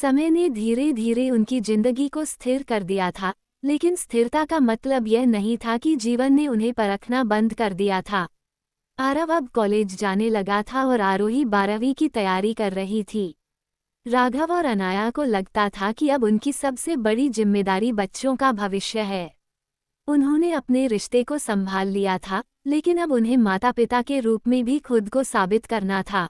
समय ने धीरे धीरे उनकी जिंदगी को स्थिर कर दिया था, लेकिन स्थिरता का मतलब यह नहीं था कि जीवन ने उन्हें परखना बंद कर दिया था। आरव अब कॉलेज जाने लगा था और आरोही 12वीं की तैयारी कर रही थी। राघव और अनाया को लगता था कि अब उनकी सबसे बड़ी जिम्मेदारी बच्चों का भविष्य है। उन्होंने अपने रिश्ते को संभाल लिया था, लेकिन अब उन्हें माता पिता के रूप में भी खुद को साबित करना था।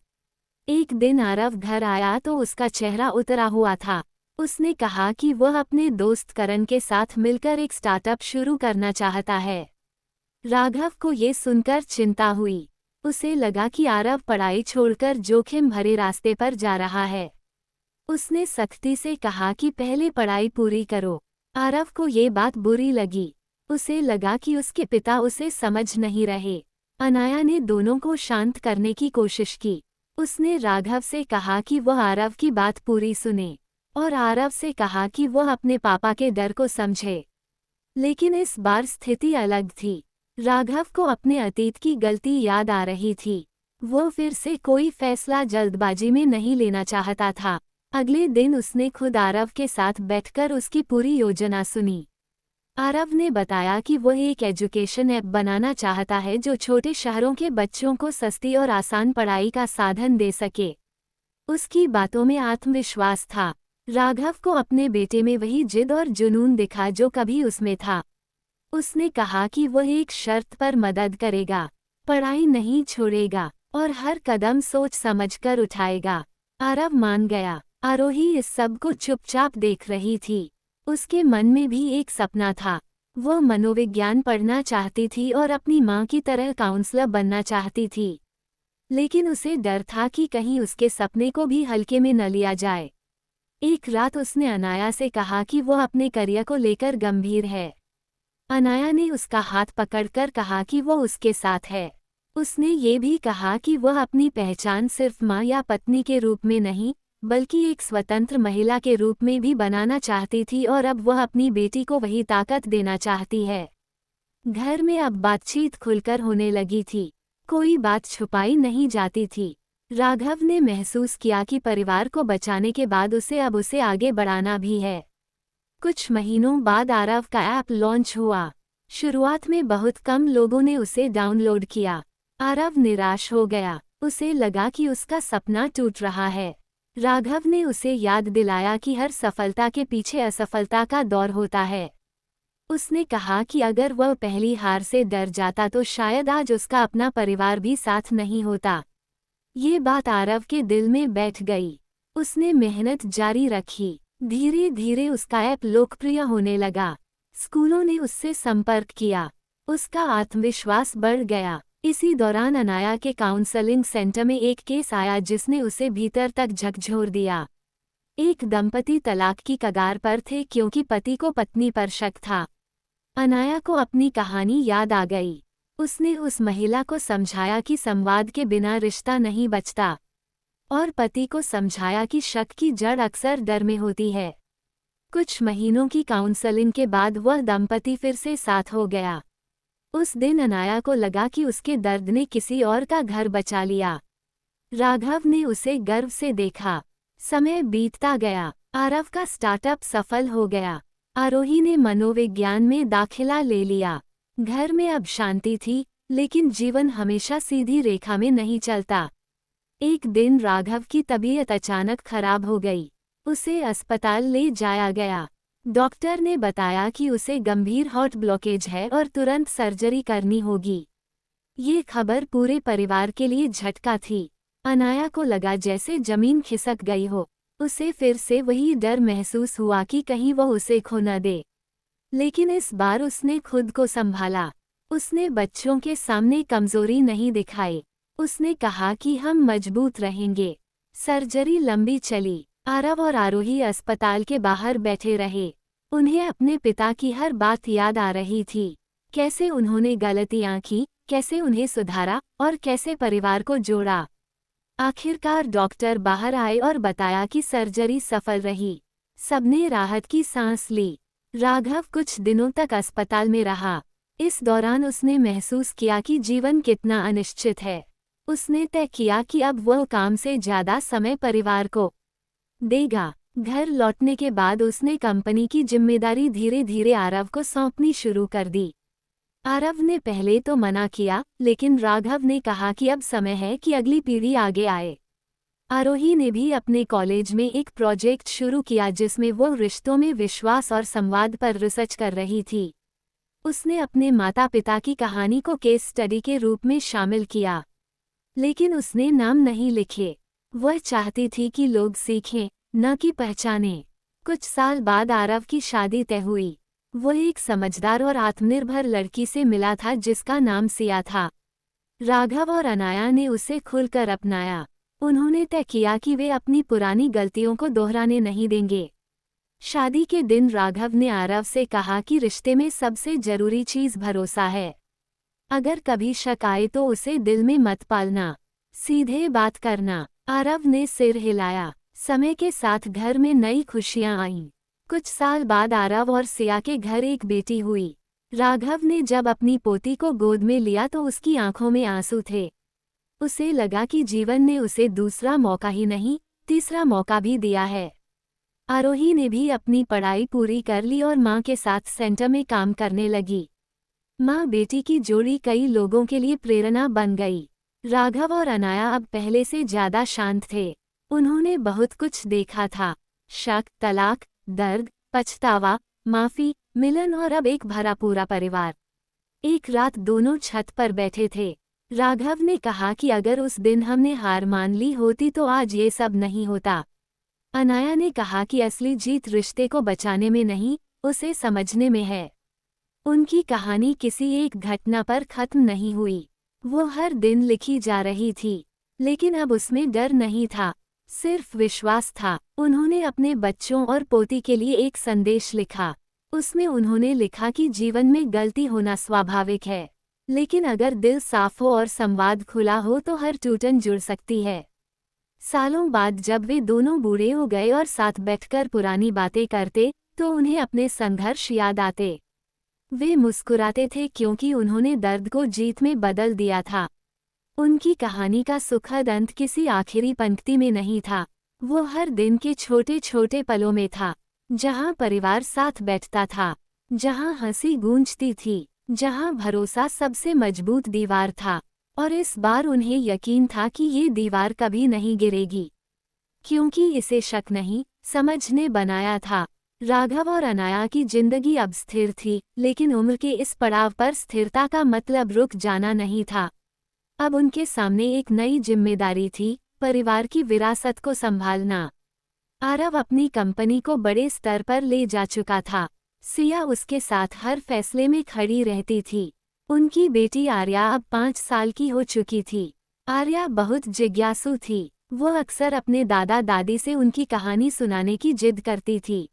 एक दिन आरव घर आया तो उसका चेहरा उतरा हुआ था। उसने कहा कि वह अपने दोस्त करण के साथ मिलकर एक स्टार्टअप शुरू करना चाहता है। राघव को ये सुनकर चिंता हुई। उसे लगा कि आरव पढ़ाई छोड़कर जोखिम भरे रास्ते पर जा रहा है। उसने सख्ती से कहा कि पहले पढ़ाई पूरी करो। आरव को ये बात बुरी लगी। उसे लगा कि उसके पिता उसे समझ नहीं रहे। अनाया ने दोनों को शांत करने की कोशिश की। उसने राघव से कहा कि वह आरव की बात पूरी सुने, और आरव से कहा कि वह अपने पापा के डर को समझे। लेकिन इस बार स्थिति अलग थी। राघव को अपने अतीत की गलती याद आ रही थी। वो फिर से कोई फैसला जल्दबाजी में नहीं लेना चाहता था। अगले दिन उसने खुद आरव के साथ बैठकर उसकी पूरी योजना सुनी। आरव ने बताया कि वह एक एजुकेशन ऐप बनाना चाहता है जो छोटे शहरों के बच्चों को सस्ती और आसान पढ़ाई का साधन दे सके। उसकी बातों में आत्मविश्वास था। राघव को अपने बेटे में वही जिद और जुनून दिखा जो कभी उसमें था। उसने कहा कि वह एक शर्त पर मदद करेगा, पढ़ाई नहीं छोड़ेगा और हर कदम सोच समझकर उठाएगा। आरव मान गया। आरोही इस सब को चुपचाप देख रही थी। उसके मन में भी एक सपना था। वह मनोविज्ञान पढ़ना चाहती थी और अपनी माँ की तरह काउंसलर बनना चाहती थी। लेकिन उसे डर था कि कहीं उसके सपने को भी हल्के में न लिया जाए। एक रात उसने अनाया से कहा कि वह अपने करियर को लेकर गंभीर है। अनाया ने उसका हाथ पकड़कर कहा कि वह उसके साथ है। उसने ये भी कहा कि वह अपनी पहचान सिर्फ माँ या पत्नी के रूप में नहीं, बल्कि एक स्वतंत्र महिला के रूप में भी बनाना चाहती थी, और अब वह अपनी बेटी को वही ताकत देना चाहती है। घर में अब बातचीत खुलकर होने लगी थी। कोई बात छुपाई नहीं जाती थी। राघव ने महसूस किया कि परिवार को बचाने के बाद उसे आगे बढ़ाना भी है। कुछ महीनों बाद आरव का ऐप लॉन्च हुआ। शुरुआत में बहुत कम लोगों ने उसे डाउनलोड किया। आरव निराश हो गया। उसे लगा कि उसका सपना टूट रहा है। राघव ने उसे याद दिलाया कि हर सफलता के पीछे असफलता का दौर होता है। उसने कहा कि अगर वह पहली हार से डर जाता तो शायद आज उसका अपना परिवार भी साथ नहीं होता। ये बात आरव के दिल में बैठ गई। उसने मेहनत जारी रखी। धीरे धीरे उसका ऐप लोकप्रिय होने लगा। स्कूलों ने उससे संपर्क किया। उसका आत्मविश्वास बढ़ गया। इसी दौरान अनाया के काउंसलिंग सेंटर में एक केस आया जिसने उसे भीतर तक झकझोर दिया। एक दंपति तलाक की कगार पर थे क्योंकि पति को पत्नी पर शक था। अनाया को अपनी कहानी याद आ गई। उसने उस महिला को समझाया कि संवाद के बिना रिश्ता नहीं बचता, और पति को समझाया कि शक की जड़ अक्सर डर में होती है। कुछ महीनों की काउंसलिंग के बाद वह दंपति फिर से साथ हो गया। उस दिन अनाया को लगा कि उसके दर्द ने किसी और का घर बचा लिया। राघव ने उसे गर्व से देखा। समय बीतता गया। आरव का स्टार्टअप सफल हो गया। आरोही ने मनोविज्ञान में दाखिला ले लिया। घर में अब शांति थी, लेकिन जीवन हमेशा सीधी रेखा में नहीं चलता। एक दिन राघव की तबीयत अचानक खराब हो गई। उसे अस्पताल ले जाया गया। डॉक्टर ने बताया कि उसे गंभीर हार्ट ब्लॉकेज है और तुरंत सर्जरी करनी होगी। ये खबर पूरे परिवार के लिए झटका थी। अनाया को लगा जैसे जमीन खिसक गई हो। उसे फिर से वही डर महसूस हुआ कि कहीं वह उसे खो न दे। लेकिन इस बार उसने खुद को संभाला। उसने बच्चों के सामने कमजोरी नहीं दिखाई। उसने कहा कि हम मजबूत रहेंगे। सर्जरी लंबी चली। आरव और आरोही अस्पताल के बाहर बैठे रहे। उन्हें अपने पिता की हर बात याद आ रही थी। कैसे उन्होंने गलतियां की, कैसे उन्हें सुधारा और कैसे परिवार को जोड़ा। आखिरकार डॉक्टर बाहर आए और बताया कि सर्जरी सफल रही। सबने राहत की सांस ली। राघव कुछ दिनों तक अस्पताल में रहा। इस दौरान उसने महसूस किया कि जीवन कितना अनिश्चित है। उसने तय किया कि अब वह काम से ज्यादा समय परिवार को देगा। घर लौटने के बाद उसने कंपनी की जिम्मेदारी धीरे धीरे आरव को सौंपनी शुरू कर दी। आरव ने पहले तो मना किया, लेकिन राघव ने कहा कि अब समय है कि अगली पीढ़ी आगे आए। आरोही ने भी अपने कॉलेज में एक प्रोजेक्ट शुरू किया जिसमें वो रिश्तों में विश्वास और संवाद पर रिसर्च कर रही थी। उसने अपने माता पिता की कहानी को केस स्टडी के रूप में शामिल किया, लेकिन उसने नाम नहीं लिखे। वह चाहती थी कि लोग सीखें, न कि पहचानें। कुछ साल बाद आरव की शादी तय हुई। वो एक समझदार और आत्मनिर्भर लड़की से मिला था जिसका नाम सिया था। राघव और अनाया ने उसे खुलकर अपनाया। उन्होंने तय किया कि वे अपनी पुरानी गलतियों को दोहराने नहीं देंगे। शादी के दिन राघव ने आरव से कहा कि रिश्ते में सबसे जरूरी चीज भरोसा है। अगर कभी शक आए तो उसे दिल में मत पालना, सीधे बात करना। आरव ने सिर हिलाया। समय के साथ घर में नई खुशियां आईं। कुछ साल बाद आरव और सिया के घर एक बेटी हुई। राघव ने जब अपनी पोती को गोद में लिया तो उसकी आंखों में आंसू थे। उसे लगा कि जीवन ने उसे दूसरा मौका ही नहीं, तीसरा मौका भी दिया है। आरोही ने भी अपनी पढ़ाई पूरी कर ली और मां के साथ सेंटर में काम करने लगी। मां बेटी की जोड़ी कई लोगों के लिए प्रेरणा बन गई। राघव और अनाया अब पहले से ज्यादा शांत थे। उन्होंने बहुत कुछ देखा था, शक, तलाक, दर्द, पछतावा, माफी, मिलन और अब एक भरा पूरा परिवार। एक रात दोनों छत पर बैठे थे। राघव ने कहा कि अगर उस दिन हमने हार मान ली होती तो आज ये सब नहीं होता। अनाया ने कहा कि असली जीत रिश्ते को बचाने में नहीं, उसे समझने में है। उनकी कहानी किसी एक घटना पर खत्म नहीं हुई। वो हर दिन लिखी जा रही थी, लेकिन अब उसमें डर नहीं था, सिर्फ विश्वास था। उन्होंने अपने बच्चों और पोती के लिए एक संदेश लिखा। उसमें उन्होंने लिखा कि जीवन में गलती होना स्वाभाविक है, लेकिन अगर दिल साफ हो और संवाद खुला हो तो हर टूटन जुड़ सकती है। सालों बाद जब वे दोनों बूढ़े हो गए और साथ बैठकर पुरानी बातें करते तो उन्हें अपने संघर्ष याद आते। वे मुस्कुराते थे क्योंकि उन्होंने दर्द को जीत में बदल दिया था। उनकी कहानी का सुखद अंत किसी आखिरी पंक्ति में नहीं था, वो हर दिन के छोटे छोटे पलों में था, जहां परिवार साथ बैठता था, जहां हंसी गूंजती थी, जहां भरोसा सबसे मजबूत दीवार था। और इस बार उन्हें यकीन था कि ये दीवार कभी नहीं गिरेगी, क्योंकि इसे शक नहीं, समझ ने बनाया था। राघव और अनाया की जिंदगी अब स्थिर थी, लेकिन उम्र के इस पड़ाव पर स्थिरता का मतलब रुक जाना नहीं था। अब उनके सामने एक नई जिम्मेदारी थी, परिवार की विरासत को संभालना। आरव अपनी कंपनी को बड़े स्तर पर ले जा चुका था। सिया उसके साथ हर फैसले में खड़ी रहती थी। उनकी बेटी आर्या अब 5 साल की हो चुकी थी। आर्या बहुत जिज्ञासु थी। वो अक्सर अपने दादा दादी से उनकी कहानी सुनाने की जिद करती थी।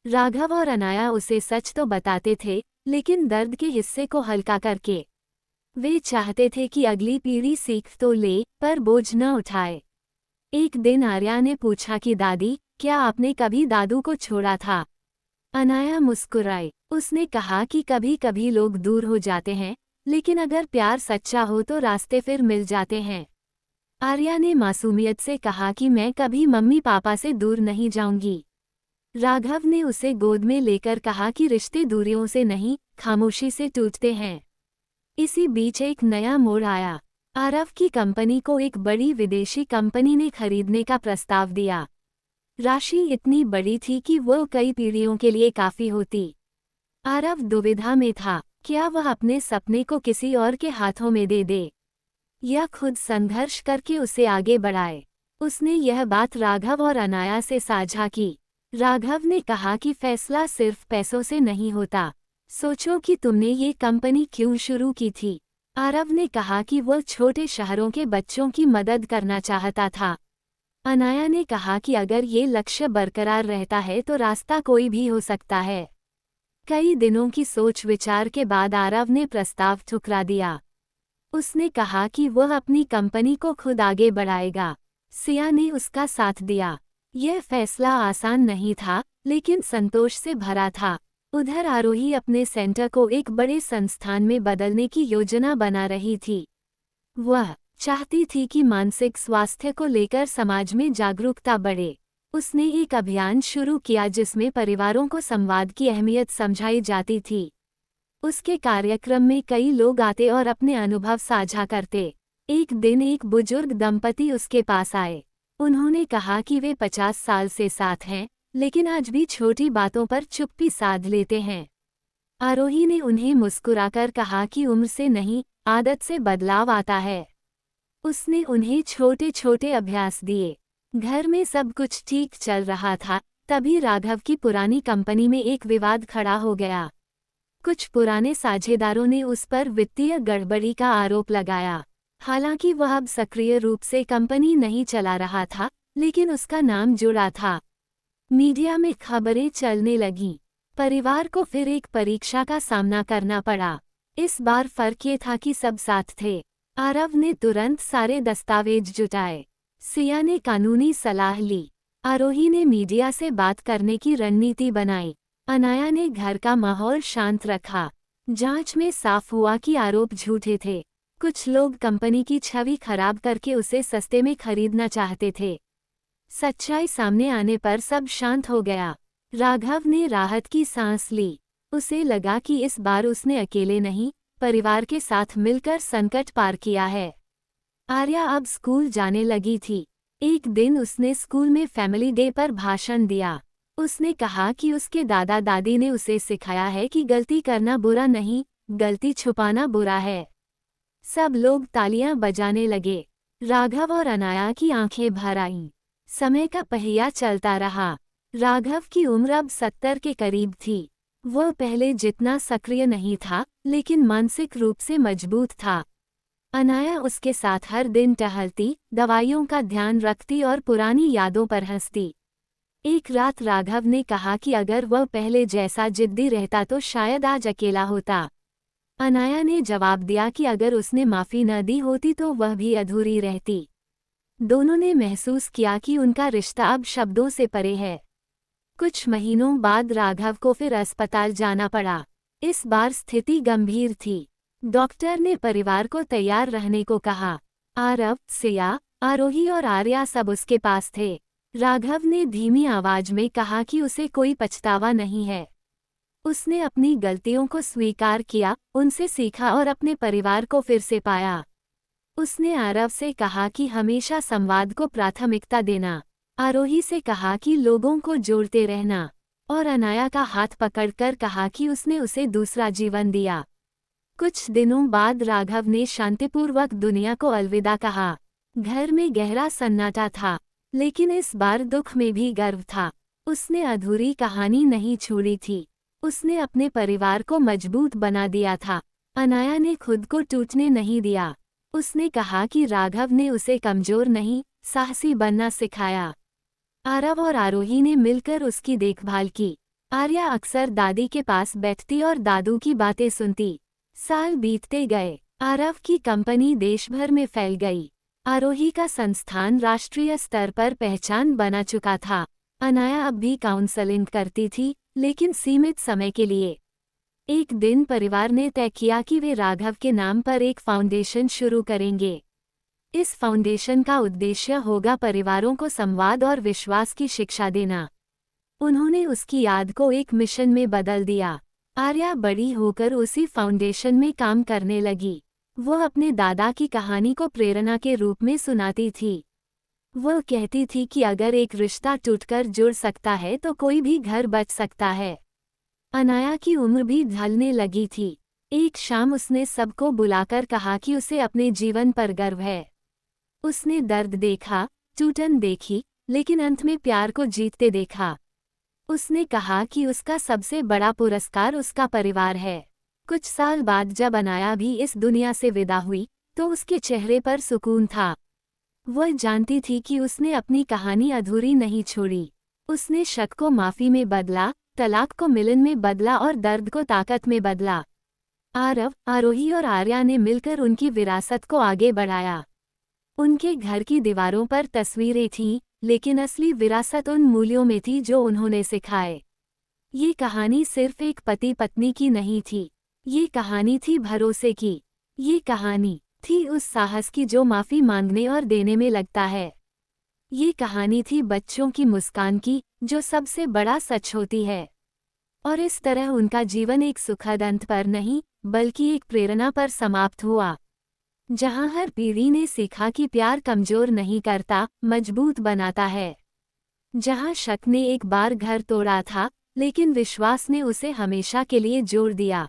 राघव और अनाया उसे सच तो बताते थे, लेकिन दर्द के हिस्से को हल्का करके। वे चाहते थे कि अगली पीढ़ी सीख तो ले, पर बोझ न उठाए। एक दिन आर्या ने पूछा कि दादी, क्या आपने कभी दादू को छोड़ा था? अनाया मुस्कुराई। उसने कहा कि कभी कभी लोग दूर हो जाते हैं, लेकिन अगर प्यार सच्चा हो तो रास्ते फिर मिल जाते हैं। आर्या ने मासूमियत से कहा कि मैं कभी मम्मी पापा से दूर नहीं जाऊंगी। राघव ने उसे गोद में लेकर कहा कि रिश्ते दूरियों से नहीं, खामोशी से टूटते हैं। इसी बीच एक नया मोड़ आया। आरव की कंपनी को एक बड़ी विदेशी कंपनी ने खरीदने का प्रस्ताव दिया। राशि इतनी बड़ी थी कि वो कई पीढ़ियों के लिए काफी होती। आरव दुविधा में था, क्या वह अपने सपने को किसी और के हाथों में दे दे, या खुद संघर्ष करके उसे आगे बढ़ाए। उसने यह बात राघव और अनाया से साझा की। राघव ने कहा कि फैसला सिर्फ पैसों से नहीं होता, सोचो कि तुमने ये कंपनी क्यों शुरू की थी। आरव ने कहा कि वह छोटे शहरों के बच्चों की मदद करना चाहता था। अनाया ने कहा कि अगर ये लक्ष्य बरकरार रहता है तो रास्ता कोई भी हो सकता है। कई दिनों की सोच विचार के बाद आरव ने प्रस्ताव ठुकरा दिया। उसने कहा कि वह अपनी कंपनी को खुद आगे बढ़ाएगा। सिया ने उसका साथ दिया। यह फैसला आसान नहीं था, लेकिन संतोष से भरा था। उधर आरोही अपने सेंटर को एक बड़े संस्थान में बदलने की योजना बना रही थी। वह चाहती थी कि मानसिक स्वास्थ्य को लेकर समाज में जागरूकता बढ़े। उसने एक अभियान शुरू किया जिसमें परिवारों को संवाद की अहमियत समझाई जाती थी। उसके कार्यक्रम में कई लोग आते और अपने अनुभव साझा करते। एक दिन एक बुजुर्ग दंपति उसके पास आए। उन्होंने कहा कि वे 50 साल से साथ हैं, लेकिन आज भी छोटी बातों पर चुप्पी साध लेते हैं। आरोही ने उन्हें मुस्कुराकर कहा कि उम्र से नहीं, आदत से बदलाव आता है। उसने उन्हें छोटे छोटे अभ्यास दिए। घर में सब कुछ ठीक चल रहा था, तभी राघव की पुरानी कंपनी में एक विवाद खड़ा हो गया। कुछ पुराने साझेदारों ने उस पर वित्तीय गड़बड़ी का आरोप लगाया। हालांकि वह अब सक्रिय रूप से कंपनी नहीं चला रहा था, लेकिन उसका नाम जुड़ा था। मीडिया में खबरें चलने लगीं। परिवार को फिर एक परीक्षा का सामना करना पड़ा। इस बार फर्क ये था कि सब साथ थे। आरव ने तुरंत सारे दस्तावेज जुटाए। सिया ने कानूनी सलाह ली। आरोही ने मीडिया से बात करने की रणनीति बनाई। अनाया ने घर का माहौल शांत रखा। जांच में साफ हुआ कि आरोप झूठे थे। कुछ लोग कंपनी की छवि खराब करके उसे सस्ते में खरीदना चाहते थे। सच्चाई सामने आने पर सब शांत हो गया। राघव ने राहत की सांस ली। उसे लगा कि इस बार उसने अकेले नहीं, परिवार के साथ मिलकर संकट पार किया है। आर्या अब स्कूल जाने लगी थी। एक दिन उसने स्कूल में फैमिली डे पर भाषण दिया। उसने कहा कि उसके दादा दादी ने उसे सिखाया है कि गलती करना बुरा नहीं, गलती छुपाना बुरा है। सब लोग तालियां बजाने लगे। राघव और अनाया की आंखें भर आईं। समय का पहिया चलता रहा। राघव की उम्र अब 70 के करीब थी। वह पहले जितना सक्रिय नहीं था, लेकिन मानसिक रूप से मजबूत था। अनाया उसके साथ हर दिन टहलती, दवाइयों का ध्यान रखती और पुरानी यादों पर हंसती। एक रात राघव ने कहा कि अगर वह पहले जैसा जिद्दी रहता तो शायद आज अकेला होता। अनाया ने जवाब दिया कि अगर उसने माफ़ी न दी होती तो वह भी अधूरी रहती। दोनों ने महसूस किया कि उनका रिश्ता अब शब्दों से परे है। कुछ महीनों बाद राघव को फिर अस्पताल जाना पड़ा। इस बार स्थिति गंभीर थी। डॉक्टर ने परिवार को तैयार रहने को कहा। आरव, सिया, आरोही और आर्या सब उसके पास थे। राघव ने धीमी आवाज में कहा कि उसे कोई पछतावा नहीं है। उसने अपनी गलतियों को स्वीकार किया, उनसे सीखा और अपने परिवार को फिर से पाया। उसने आरव से कहा कि हमेशा संवाद को प्राथमिकता देना, आरोही से कहा कि लोगों को जोड़ते रहना, और अनाया का हाथ पकड़कर कहा कि उसने उसे दूसरा जीवन दिया। कुछ दिनों बाद राघव ने शांतिपूर्वक दुनिया को अलविदा कहा। घर में गहरा सन्नाटा था, लेकिन इस बार दुख में भी गर्व था। उसने अधूरी कहानी नहीं छोड़ी थी। उसने अपने परिवार को मजबूत बना दिया था। अनाया ने खुद को टूटने नहीं दिया। उसने कहा कि राघव ने उसे कमजोर नहीं, साहसी बनना सिखाया। आरव और आरोही ने मिलकर उसकी देखभाल की। आर्या अक्सर दादी के पास बैठती और दादू की बातें सुनती। साल बीतते गए। आरव की कंपनी देश भर में फैल गई। आरोही का संस्थान राष्ट्रीय स्तर पर पहचान बना चुका था। अनाया अब भी काउंसलिंग करती थी, लेकिन सीमित समय के लिए। एक दिन परिवार ने तय किया कि वे राघव के नाम पर एक फाउंडेशन शुरू करेंगे। इस फाउंडेशन का उद्देश्य होगा परिवारों को संवाद और विश्वास की शिक्षा देना। उन्होंने उसकी याद को एक मिशन में बदल दिया। आर्या बड़ी होकर उसी फाउंडेशन में काम करने लगी। वह अपने दादा की कहानी को प्रेरणा के रूप में सुनाती थी। वह कहती थी कि अगर एक रिश्ता टूटकर जुड़ सकता है तो कोई भी घर बच सकता है। अनाया की उम्र भी ढलने लगी थी। एक शाम उसने सबको बुलाकर कहा कि उसे अपने जीवन पर गर्व है। उसने दर्द देखा, टूटन देखी, लेकिन अंत में प्यार को जीतते देखा। उसने कहा कि उसका सबसे बड़ा पुरस्कार उसका परिवार है। कुछ साल बाद जब अनाया भी इस दुनिया से विदा हुई, तो उसके चेहरे पर सुकून था। वह जानती थी कि उसने अपनी कहानी अधूरी नहीं छोड़ी। उसने शक को माफ़ी में बदला, तलाक को मिलन में बदला और दर्द को ताकत में बदला। आरव, आरोही और आर्या ने मिलकर उनकी विरासत को आगे बढ़ाया। उनके घर की दीवारों पर तस्वीरें थीं, लेकिन असली विरासत उन मूल्यों में थी जो उन्होंने सिखाए। ये कहानी सिर्फ एक पति पत्नी की नहीं थी। ये कहानी थी भरोसे की। ये कहानी थी उस साहस की जो माफ़ी मांगने और देने में लगता है। ये कहानी थी बच्चों की मुस्कान की, जो सबसे बड़ा सच होती है। और इस तरह उनका जीवन एक सुखद अंत पर नहीं, बल्कि एक प्रेरणा पर समाप्त हुआ, जहां हर पीढ़ी ने सीखा कि प्यार कमजोर नहीं करता, मजबूत बनाता है। जहां शक ने एक बार घर तोड़ा था, लेकिन विश्वास ने उसे हमेशा के लिए जोड़ दिया।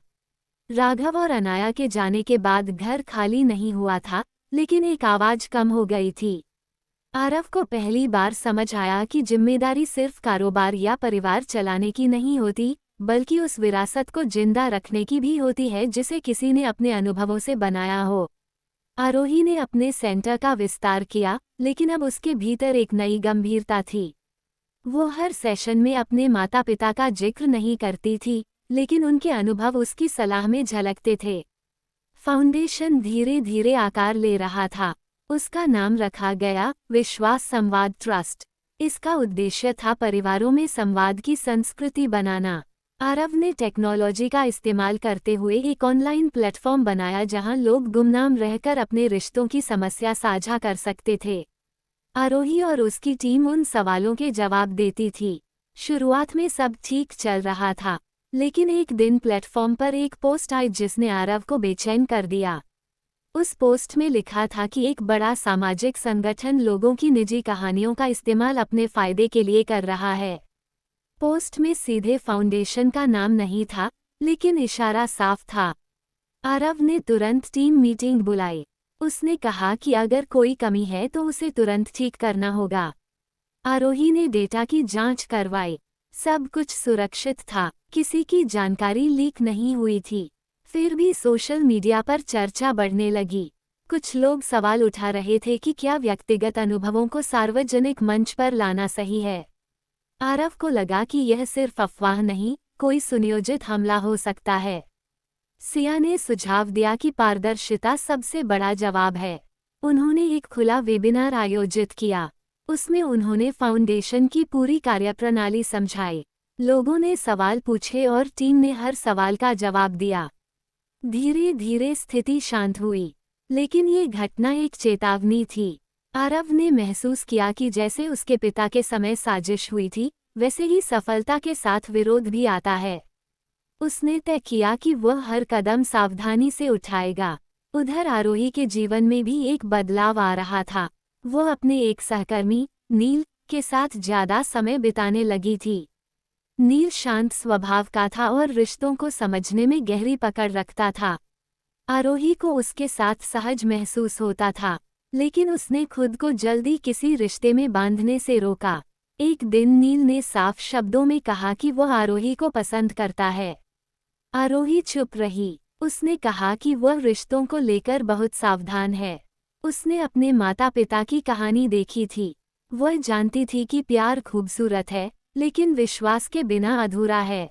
राघव और अनाया के जाने के बाद घर खाली नहीं हुआ था, लेकिन एक आवाज कम हो गई थी। आरव को पहली बार समझ आया कि जिम्मेदारी सिर्फ कारोबार या परिवार चलाने की नहीं होती, बल्कि उस विरासत को जिंदा रखने की भी होती है जिसे किसी ने अपने अनुभवों से बनाया हो। आरोही ने अपने सेंटर का विस्तार किया, लेकिन अब उसके भीतर एक नई गंभीरता थी। वो हर सेशन में अपने माता पिता का जिक्र नहीं करती थी, लेकिन उनके अनुभव उसकी सलाह में झलकते थे। फाउंडेशन धीरे धीरे आकार ले रहा था। उसका नाम रखा गया विश्वास संवाद ट्रस्ट। इसका उद्देश्य था परिवारों में संवाद की संस्कृति बनाना। आरव ने टेक्नोलॉजी का इस्तेमाल करते हुए एक ऑनलाइन प्लेटफॉर्म बनाया जहां लोग गुमनाम रहकर अपने रिश्तों की समस्या साझा कर सकते थे। आरोही और उसकी टीम उन सवालों के जवाब देती थी। शुरुआत में सब ठीक चल रहा था, लेकिन एक दिन प्लेटफॉर्म पर एक पोस्ट आई जिसने आरव को बेचैन कर दिया। उस पोस्ट में लिखा था कि एक बड़ा सामाजिक संगठन लोगों की निजी कहानियों का इस्तेमाल अपने फायदे के लिए कर रहा है। पोस्ट में सीधे फाउंडेशन का नाम नहीं था, लेकिन इशारा साफ था। आरव ने तुरंत टीम मीटिंग बुलाई। उसने कहा कि अगर कोई कमी है तो उसे तुरंत ठीक करना होगा। आरोही ने डेटा की जांच करवाई। सब कुछ सुरक्षित था, किसी की जानकारी लीक नहीं हुई थी। फिर भी सोशल मीडिया पर चर्चा बढ़ने लगी। कुछ लोग सवाल उठा रहे थे कि क्या व्यक्तिगत अनुभवों को सार्वजनिक मंच पर लाना सही है। आरव को लगा कि यह सिर्फ अफवाह नहीं, कोई सुनियोजित हमला हो सकता है। सिया ने सुझाव दिया कि पारदर्शिता सबसे बड़ा जवाब है। उन्होंने एक खुला वेबिनार आयोजित किया। उसमें उन्होंने फाउंडेशन की पूरी कार्यप्रणाली समझाई। लोगों ने सवाल पूछे और टीम ने हर सवाल का जवाब दिया। धीरे धीरे स्थिति शांत हुई, लेकिन ये घटना एक चेतावनी थी। आरव ने महसूस किया कि जैसे उसके पिता के समय साजिश हुई थी, वैसे ही सफलता के साथ विरोध भी आता है। उसने तय किया कि वह हर कदम सावधानी से उठाएगा। उधर आरोही के जीवन में भी एक बदलाव आ रहा था। वह अपने एक सहकर्मी, नील, के साथ ज्यादा समय बिताने लगी थी। नील शांत स्वभाव का था और रिश्तों को समझने में गहरी पकड़ रखता था। आरोही को उसके साथ सहज महसूस होता था, लेकिन उसने खुद को जल्दी किसी रिश्ते में बांधने से रोका। एक दिन नील ने साफ शब्दों में कहा कि वह आरोही को पसंद करता है। आरोही चुप रही। उसने कहा कि वह रिश्तों को लेकर बहुत सावधान है। उसने अपने माता पिता की कहानी देखी थी। वह जानती थी कि प्यार खूबसूरत है, लेकिन विश्वास के बिना अधूरा है।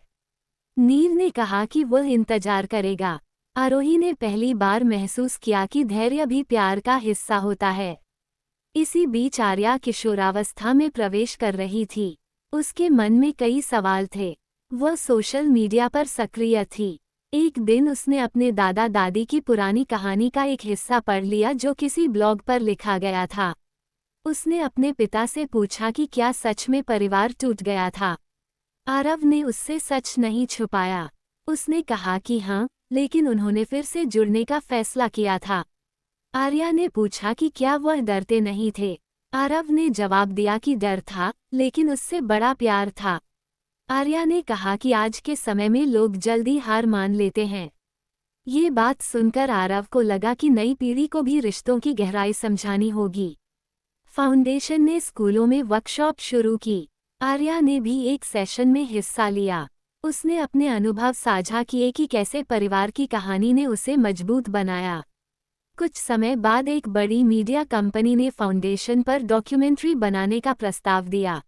नील ने कहा कि वह इंतजार करेगा। आरोही ने पहली बार महसूस किया कि धैर्य भी प्यार का हिस्सा होता है। इसी बीच आर्या किशोरावस्था में प्रवेश कर रही थी। उसके मन में कई सवाल थे। वह सोशल मीडिया पर सक्रिय थी। एक दिन उसने अपने दादा दादी की पुरानी कहानी का एक हिस्सा पढ़ लिया जो किसी ब्लॉग पर लिखा गया था। उसने अपने पिता से पूछा कि क्या सच में परिवार टूट गया था। आरव ने उससे सच नहीं छुपाया। उसने कहा कि हाँ, लेकिन उन्होंने फिर से जुड़ने का फैसला किया था। आर्या ने पूछा कि क्या वह डरते नहीं थे। आरव ने जवाब दिया कि डर था, लेकिन उससे बड़ा प्यार था। आर्या ने कहा कि आज के समय में लोग जल्दी हार मान लेते हैं। ये बात सुनकर आरव को लगा कि नई पीढ़ी को भी रिश्तों की गहराई समझानी होगी। फाउंडेशन ने स्कूलों में वर्कशॉप शुरू की। आर्या ने भी एक सेशन में हिस्सा लिया। उसने अपने अनुभव साझा किए कि कैसे परिवार की कहानी ने उसे मजबूत बनाया। कुछ समय बाद एक बड़ी मीडिया कंपनी ने फाउंडेशन पर डॉक्यूमेंट्री बनाने का प्रस्ताव दिया।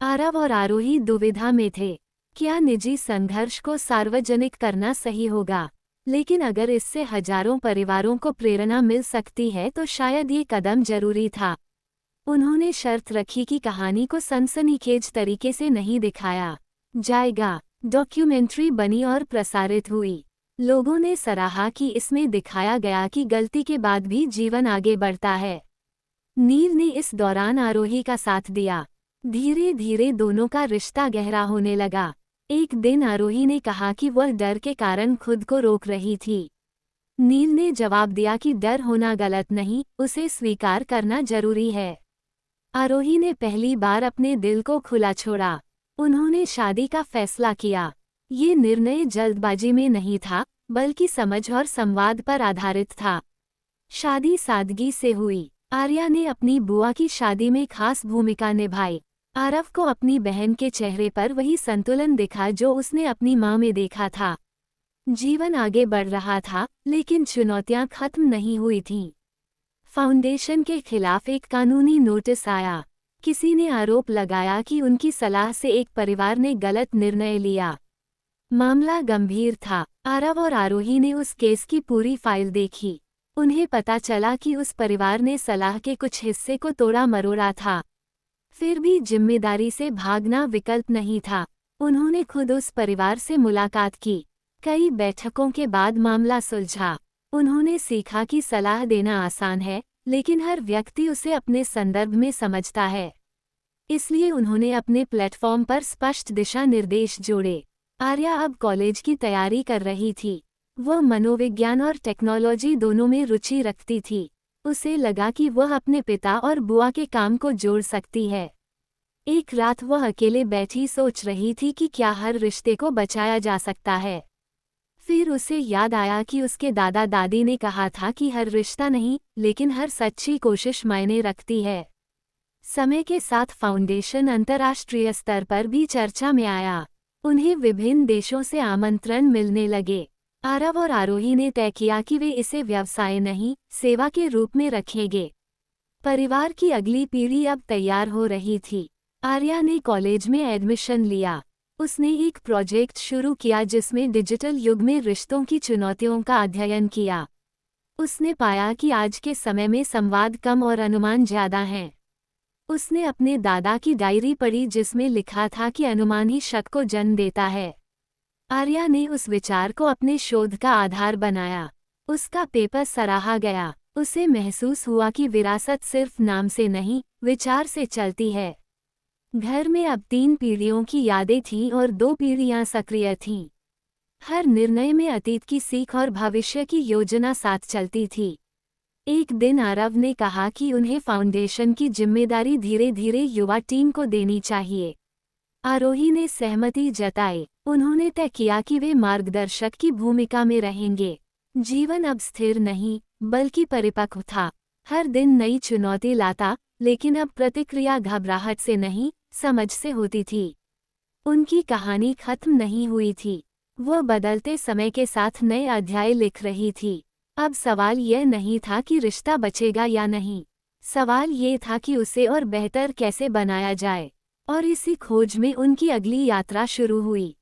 आरव और आरोही दुविधा में थे। क्या निजी संघर्ष को सार्वजनिक करना सही होगा? लेकिन अगर इससे हजारों परिवारों को प्रेरणा मिल सकती है तो शायद ये कदम जरूरी था। उन्होंने शर्त रखी कि कहानी को सनसनीखेज तरीके से नहीं दिखाया जाएगा। डॉक्यूमेंट्री बनी और प्रसारित हुई। लोगों ने सराहा कि इसमें दिखाया गया कि गलती के बाद भी जीवन आगे बढ़ता है। नील ने इस दौरान आरोही का साथ दिया। धीरे धीरे दोनों का रिश्ता गहरा होने लगा। एक दिन आरोही ने कहा कि वह डर के कारण खुद को रोक रही थी। नील ने जवाब दिया कि डर होना गलत नहीं, उसे स्वीकार करना जरूरी है। आरोही ने पहली बार अपने दिल को खुला छोड़ा। उन्होंने शादी का फैसला किया। ये निर्णय जल्दबाजी में नहीं था, बल्कि समझ और संवाद पर आधारित था। शादी सादगी से हुई। आर्या ने अपनी बुआ की शादी में खास भूमिका निभाई। आरव को अपनी बहन के चेहरे पर वही संतुलन दिखा जो उसने अपनी मां में देखा था। जीवन आगे बढ़ रहा था, लेकिन चुनौतियां खत्म नहीं हुई थीं। फाउंडेशन के खिलाफ एक कानूनी नोटिस आया। किसी ने आरोप लगाया कि उनकी सलाह से एक परिवार ने गलत निर्णय लिया। मामला गंभीर था। आरव और आरोही ने उस केस की पूरी फाइल देखी। उन्हें पता चला कि उस परिवार ने सलाह के कुछ हिस्से को तोड़ा मरोड़ा था। फिर भी जिम्मेदारी से भागना विकल्प नहीं था। उन्होंने खुद उस परिवार से मुलाकात की। कई बैठकों के बाद मामला सुलझा। उन्होंने सीखा कि सलाह देना आसान है, लेकिन हर व्यक्ति उसे अपने संदर्भ में समझता है। इसलिए उन्होंने अपने प्लेटफॉर्म पर स्पष्ट दिशा निर्देश जोड़े। आर्या अब कॉलेज की तैयारी कर रही थी। वह मनोविज्ञान और टेक्नोलॉजी दोनों में रुचि रखती थी। उसे लगा कि वह अपने पिता और बुआ के काम को जोड़ सकती है। एक रात वह अकेले बैठी सोच रही थी कि क्या हर रिश्ते को बचाया जा सकता है। फिर उसे याद आया कि उसके दादा दादी ने कहा था कि हर रिश्ता नहीं, लेकिन हर सच्ची कोशिश मायने रखती है। समय के साथ फाउंडेशन अंतर्राष्ट्रीय स्तर पर भी चर्चा में आया। उन्हें विभिन्न देशों से आमंत्रण मिलने लगे। आरव और आरोही ने तय किया कि वे इसे व्यवसाय नहीं, सेवा के रूप में रखेंगे। परिवार की अगली पीढ़ी अब तैयार हो रही थी। आर्या ने कॉलेज में एडमिशन लिया। उसने एक प्रोजेक्ट शुरू किया जिसमें डिजिटल युग में रिश्तों की चुनौतियों का अध्ययन किया। उसने पाया कि आज के समय में संवाद कम और अनुमान ज्यादा हैं। उसने अपने दादा की डायरी पढ़ी जिसमें लिखा था कि अनुमान ही शक को जन्म देता है। आर्या ने उस विचार को अपने शोध का आधार बनाया। उसका पेपर सराहा गया। उसे महसूस हुआ कि विरासत सिर्फ नाम से नहीं, विचार से चलती है। घर में अब 3 पीढ़ियों की यादें थीं और 2 पीढ़ियां सक्रिय थीं। हर निर्णय में अतीत की सीख और भविष्य की योजना साथ चलती थी। एक दिन आरव ने कहा कि उन्हें फाउंडेशन की जिम्मेदारी धीरे धीरे युवा टीम को देनी चाहिए। आरोही ने सहमति जताई। उन्होंने तय किया कि वे मार्गदर्शक की भूमिका में रहेंगे। जीवन अब स्थिर नहीं, बल्कि परिपक्व था। हर दिन नई चुनौती लाता, लेकिन अब प्रतिक्रिया घबराहट से नहीं, समझ से होती थी। उनकी कहानी खत्म नहीं हुई थी। वह बदलते समय के साथ नए अध्याय लिख रही थी। अब सवाल यह नहीं था कि रिश्ता बचेगा या नहीं। सवाल ये था कि उसे और बेहतर कैसे बनाया जाए। और इसी खोज में उनकी अगली यात्रा शुरू हुई।